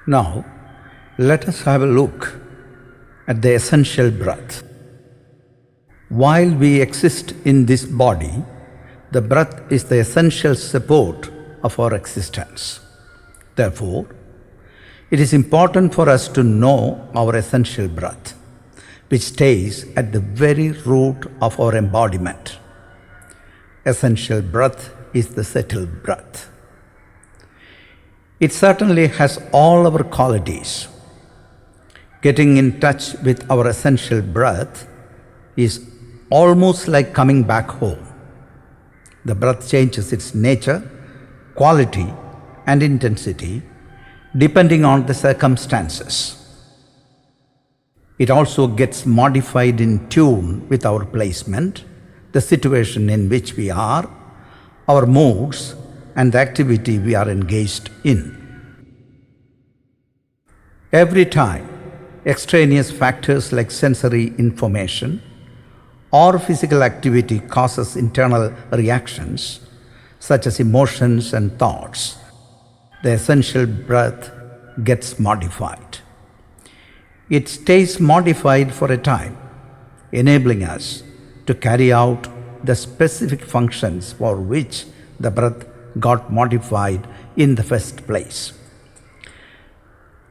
Now, let us have a look at the essential breath. While we exist in this body, the breath is the essential support of our existence. Therefore, it is important for us to know our essential breath, which stays at the very root of our embodiment. Essential breath is the settled breath. It certainly has all our qualities. Getting in touch with our essential breath is almost like coming back home. The breath changes its nature, quality, and intensity depending on the circumstances. It also gets modified in tune with our placement, the situation in which we are, our moods, and the activity we are engaged in. Every time extraneous factors like sensory information or physical activity causes internal reactions, such as emotions and thoughts, the essential breath gets modified. It stays modified for a time, enabling us to carry out the specific functions for which the breath got modified in the first place.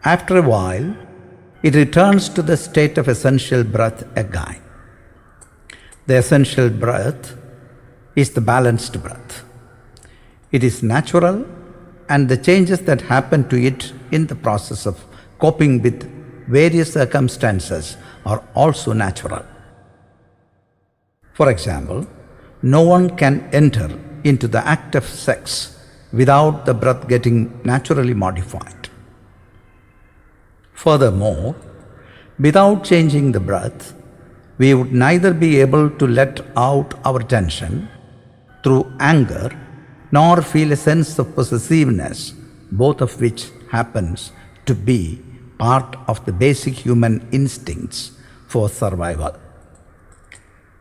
After a while, it returns to the state of essential breath again. The essential breath is the balanced breath. It is natural, and the changes that happen to it in the process of coping with various circumstances are also natural. For example, no one can enter into the act of sex without the breath getting naturally modified. Furthermore, without changing the breath, we would neither be able to let out our tension through anger nor feel a sense of possessiveness, both of which happens to be part of the basic human instincts for survival.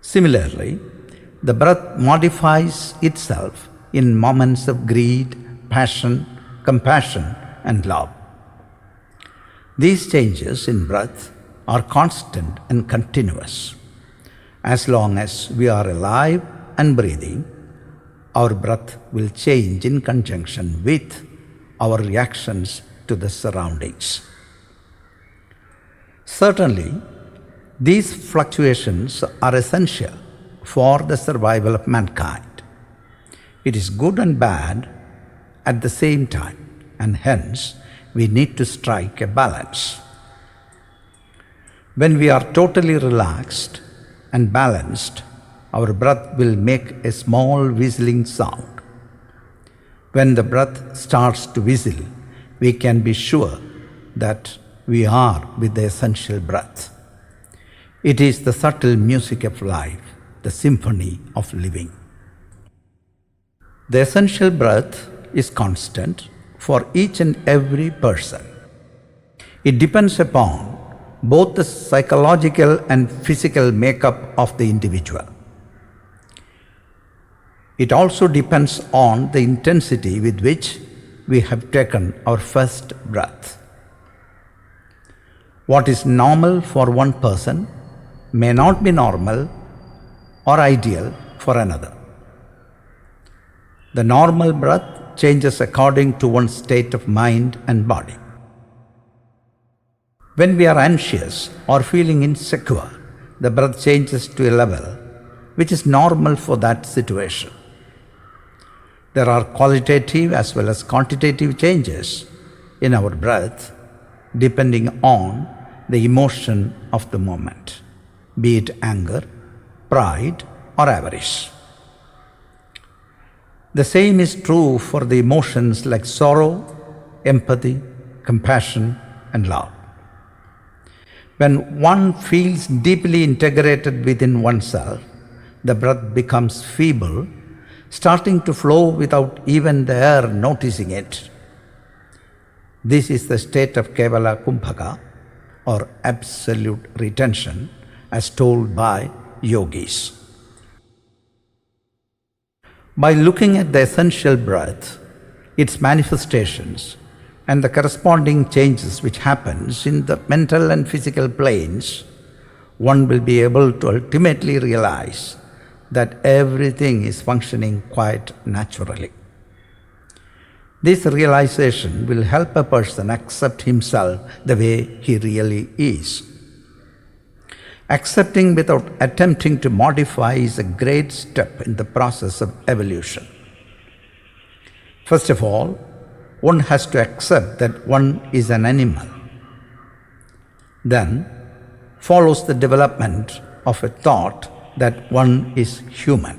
Similarly, the breath modifies itself in moments of greed, passion, compassion, and love. These changes in breath are constant and continuous. As long as we are alive and breathing, our breath will change in conjunction with our reactions to the surroundings. Certainly, these fluctuations are essential for the survival of mankind. It is good and bad at the same time, and hence we need to strike a balance. When we are totally relaxed and balanced, our breath will make a small whistling sound. When the breath starts to whistle, we can be sure that we are with the essential breath. It is the subtle music of life, the symphony of living. The essential breath is constant for each and every person. It depends upon both the psychological and physical makeup of the individual. It also depends on the intensity with which we have taken our first breath. What is normal for one person may not be normal or ideal for another. The normal breath changes according to one's state of mind and body. When we are anxious or feeling insecure, the breath changes to a level which is normal for that situation. There are qualitative as well as quantitative changes in our breath depending on the emotion of the moment, be it anger, pride, or avarice. The same is true for the emotions like sorrow, empathy, compassion, and love. When one feels deeply integrated within oneself, the breath becomes feeble, starting to flow without even the air noticing it. This is the state of Kevala Kumbhaka, or absolute retention, as told by yogis. By looking at the essential breath, its manifestations, and the corresponding changes which happens in the mental and physical planes, one will be able to ultimately realize that everything is functioning quite naturally. This realization will help a person accept himself the way he really is. Accepting without attempting to modify is a great step in the process of evolution. First of all, one has to accept that one is an animal. Then follows the development of a thought that one is human.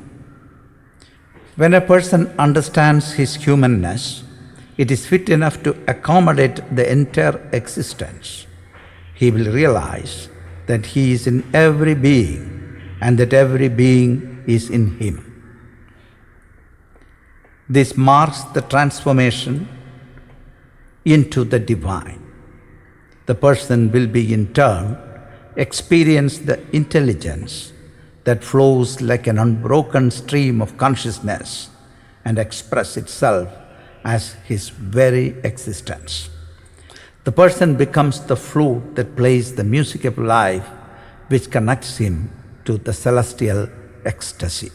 When a person understands his humanness, it is fit enough to accommodate the entire existence. He will realize that he is in every being and that every being is in him. This marks the transformation into the divine. The person will be in turn experience the intelligence that flows like an unbroken stream of consciousness and express itself as his very existence. The person becomes the flute that plays the music of life, which connects him to the celestial ecstasy.